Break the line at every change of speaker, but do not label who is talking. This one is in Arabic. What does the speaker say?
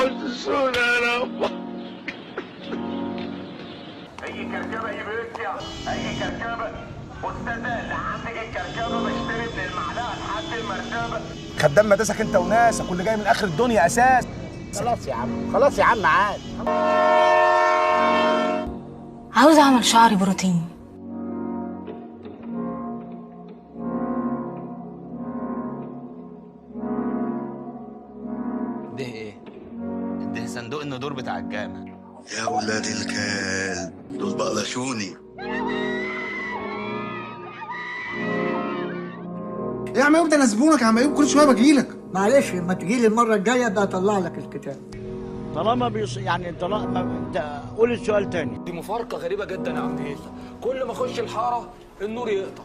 حسونا يا رب.
اي كركبه يرجع، اي كركبه استاذ اللي عندك الكركبه بشتري من المعلقه لحد المرتبه.
خدام مدرسك انت وناسك واللي جاي من اخر الدنيا اساس.
خلاص يا عم، خلاص يا عم، عاد.
عاوز اعمل شعري بروتين.
ده ايه؟ ده صندوق الندور بتاع الجامع.
يا ولاد الكلب دول بقلشوني.
ايه يا عم ايوب، ده انا زبونك يا عم ايوب، كل شويه باجيلك.
معلش لما تجيلي المره الجايه بقى اطلع لك الكتاب.
طالما انت قول السؤال تاني.
دي مفارقه غريبه جدا يا عم هيثم، كل ما اخش الحاره النور يقطع.